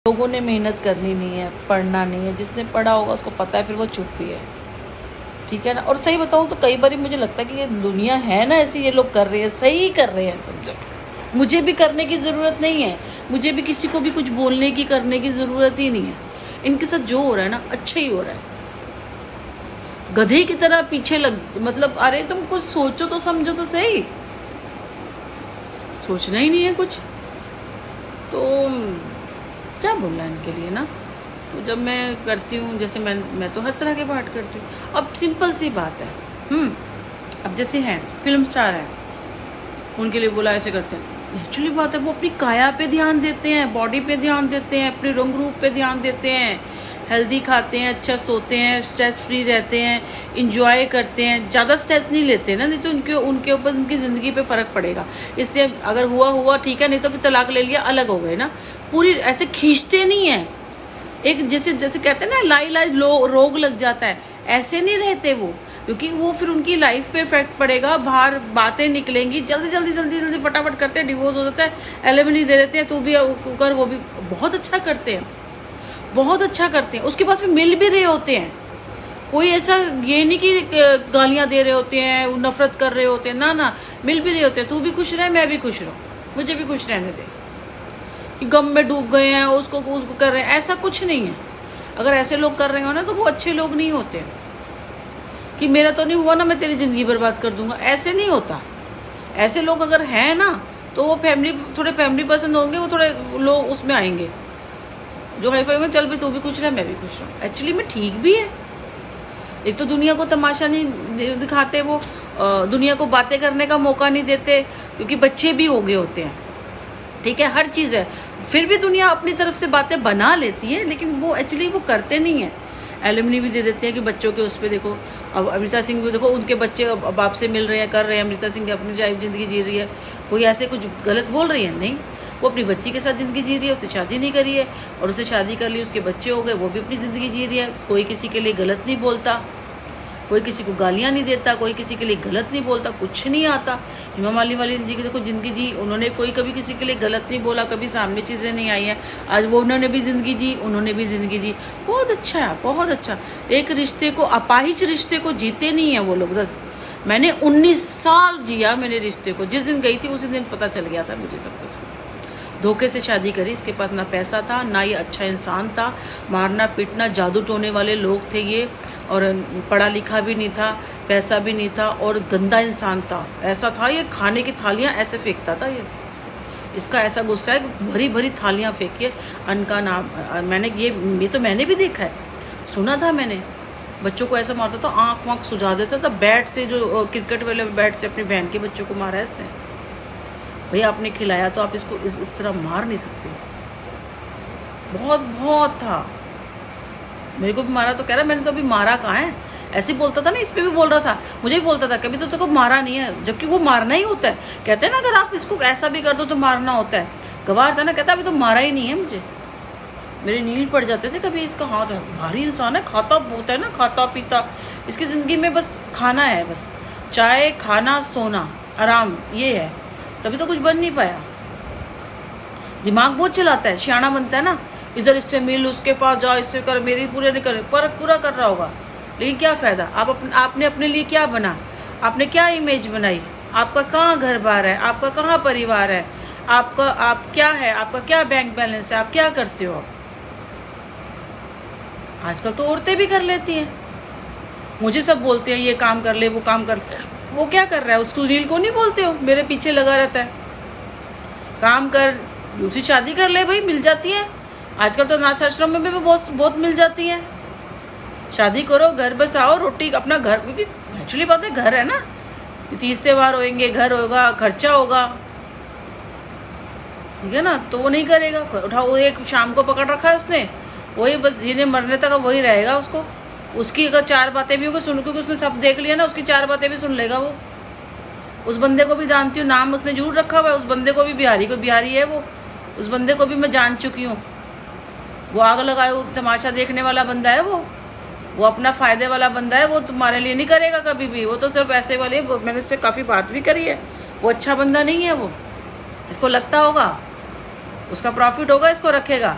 लोगों ने मेहनत करनी नहीं है, पढ़ना नहीं है। जिसने पढ़ा होगा उसको पता है, फिर वो चुप भी है, ठीक है ना। और सही बताऊँ तो कई बार मुझे लगता है कि ये दुनिया है ना ऐसी, ये लोग कर रहे हैं, सही कर रहे हैं, समझो। मुझे भी करने की ज़रूरत नहीं है, मुझे भी किसी को भी कुछ बोलने की करने की ज़रूरत ही नहीं है। इनके साथ जो हो रहा है ना, अच्छा ही हो रहा है। गधे की तरह पीछे लग, मतलब अरे तुम कुछ सोचो तो समझो तो सही, सोचना ही नहीं है कुछ। तो क्या बोलना है इनके लिए ना। तो जब मैं करती हूँ, जैसे मैं तो हर तरह के पाठ करती हूँ। अब सिंपल सी बात है, अब जैसे हैं फिल्म स्टार हैं, उनके लिए बोला ऐसे करते हैं, नेचुरली बात है, वो अपनी काया पे ध्यान देते हैं, बॉडी पे ध्यान देते हैं, अपने रंग रूप पे ध्यान देते हैं, हेल्दी खाते हैं, अच्छा सोते हैं, स्ट्रेस फ्री रहते हैं, इंजॉय करते हैं, ज़्यादा स्ट्रेस नहीं लेते ना, नहीं तो उनके ऊपर उनकी ज़िंदगी पे फ़र्क पड़ेगा। इसलिए अगर हुआ ठीक है, नहीं तो फिर तलाक ले लिया, अलग हो गए ना। पूरी ऐसे खींचते नहीं हैं, एक जैसे कहते हैं ना लाई रोग लग जाता है, ऐसे नहीं रहते वो, क्योंकि वो फिर उनकी लाइफ पे इफेक्ट पड़ेगा, बाहर बातें निकलेंगी, जल्दी फटाफट करते हैं, डिवोर्स हो जाता है, एलिमनी दे देते हैं, तू भी कर, वो भी बहुत अच्छा करते हैं, बहुत अच्छा करते हैं। उसके बाद फिर मिल भी रहे होते हैं, कोई ऐसा ये नहीं कि गालियां दे रहे होते हैं, नफरत कर रहे होते हैं, ना, मिल भी रहे होते हैं, तू भी खुश रहे, मैं भी खुश रहूँ, मुझे भी खुश रहने दे, कि गम में डूब गए हैं, उसको कर रहे हैं, ऐसा कुछ नहीं है। अगर ऐसे लोग कर रहे हो ना तो वो अच्छे लोग नहीं होते, कि मेरा तो नहीं हुआ ना, मैं तेरी ज़िंदगी बर्बाद कर दूंगा, ऐसे नहीं होता। ऐसे लोग अगर हैं ना तो वो थोड़े फैमिली पसंद होंगे, वो थोड़े लोग उसमें आएंगे जो हाई फाई होंगे, चल भाई तू भी खुश रहे, मैं भी खुश रहूँ। एक्चुअली में ठीक भी है। एक तो दुनिया को तमाशा नहीं दिखाते, वो दुनिया को बातें करने का मौका नहीं देते, क्योंकि बच्चे भी हो गए होते हैं, ठीक है, हर चीज़ है, फिर भी दुनिया अपनी तरफ से बातें बना लेती है, लेकिन वो एक्चुअली वो करते नहीं है। एलिमनी भी दे देते हैं कि बच्चों के उस पर देखो, अब अमृता सिंह भी देखो, उनके बच्चे बाप से मिल रहे हैं, कर रहे हैं, अमृता सिंह अपनी ज़िंदगी जी रही है, कोई ऐसे कुछ गलत बोल रही है नहीं, वो अपनी बच्ची के साथ ज़िंदगी जी रही है, उससे शादी नहीं करी है, और उससे शादी कर ली, उसके बच्चे हो गए, वो भी अपनी ज़िंदगी जी रही है, कोई किसी के लिए गलत नहीं बोलता, कोई किसी को गालियाँ नहीं देता, कोई किसी के लिए गलत नहीं बोलता, कुछ नहीं आता। हेमा मालिनी वाली जी की देखो ज़िंदगी जी, उन्होंने कोई कभी किसी के लिए गलत नहीं बोला, कभी सामने चीज़ें नहीं आई हैं, आज वो उन्होंने भी ज़िंदगी जी, उन्होंने भी ज़िंदगी जी, बहुत अच्छा है, बहुत अच्छा। एक रिश्ते को, अपाहिज रिश्ते को जीते नहीं है वो लोग। मैंने 19 साल जिया मेरे रिश्ते को, जिस दिन गई थी उसी दिन पता चल गया था मुझे सब कुछ। धोखे से शादी करी, इसके पास ना पैसा था, ना ये अच्छा इंसान था, मारना पीटना जादू टोने वाले लोग थे ये, और पढ़ा लिखा भी नहीं था, पैसा भी नहीं था, और गंदा इंसान था। ऐसा था ये, खाने की थालियां ऐसे फेंकता था ये, इसका ऐसा गुस्सा है, भरी भरी थालियां फेंकिए अन्न का नाम। मैंने भी देखा है, सुना था मैंने, बच्चों को ऐसा मारता था, आँख वाँख सुझा देता था, बैट से, जो क्रिकेट वाले बैट से अपनी बहन के बच्चों को मारा है इसने। भैया आपने खिलाया तो आप इसको इस तरह मार नहीं सकते। बहुत था, मेरे को भी मारा तो कह रहा मैंने तो अभी मारा कहाँ है, ऐसे ही बोलता था ना, इस पे भी बोल रहा था, मुझे भी बोलता था कभी तो तेरे को मारा नहीं है, जबकि वो मारना ही होता है। कहते हैं ना अगर आप इसको ऐसा भी कर दो तो मारना होता है, गवार था ना, कहता अभी तो मारा ही नहीं है मुझे। मेरे नील पड़ जाते थे कभी, इसका हाथ भारी इंसान है, खाता होता है ना, खाता पीता, इसकी ज़िंदगी में बस खाना है, बस चाय, खाना, सोना, आराम, ये है, तभी तो कुछ बन नहीं पाया। दिमाग बहुत चलाता है, सियाना बनता है ना, इधर इससे मिल, उसके पास जाओ, इससे कर, मेरी पूरे नहीं कर, पर पूरा कर रहा होगा, लेकिन क्या फ़ायदा। आपने अपने लिए क्या बना, आपने क्या इमेज बनाई, आपका कहाँ घर बार है, आपका कहाँ परिवार है, आप क्या है, आपका क्या बैंक बैलेंस है, आप क्या करते हो। आजकल तो औरतें भी कर लेती हैं, मुझे सब बोलते हैं ये काम कर ले, वो काम कर, वो क्या कर रहा है, उसको रील को नहीं बोलते हो, मेरे पीछे लगा रहता है, काम कर, दूसरी शादी कर ले भाई, मिल जाती है आजकल तो, नाथ आश्रम में भी बहुत मिल जाती हैं। शादी करो, घर बसाओ, रोटी अपना घर, क्योंकि एक्चुअली बात है घर है ना, 30 त्योहार होंगे, घर होगा, खर्चा होगा, ठीक है ना, तो वो नहीं करेगा। उठाओ, एक शाम को पकड़ रखा है उसने, वही बस जीने मरने तक वही रहेगा उसको। उसकी अगर 4 बातें भी होगी सुन, क्योंकि उसने सब देख लिया ना, उसकी 4 बातें भी सुन लेगा वो। उस बंदे को भी जानती हूँ, नाम उसने जरूर रखा हुआ है, उस बंदे को भी बिहारी है वो, उस बंदे को भी मैं जान चुकी हूँ। वो आग लगाए तमाशा देखने वाला बंदा है वो अपना फ़ायदे वाला बंदा है, वो तुम्हारे लिए नहीं करेगा कभी भी, वो तो सिर्फ ऐसे वाले। मैंने उससे काफ़ी बात भी करी है, वो अच्छा बंदा नहीं है वो, इसको लगता होगा उसका प्रॉफिट होगा, इसको रखेगा।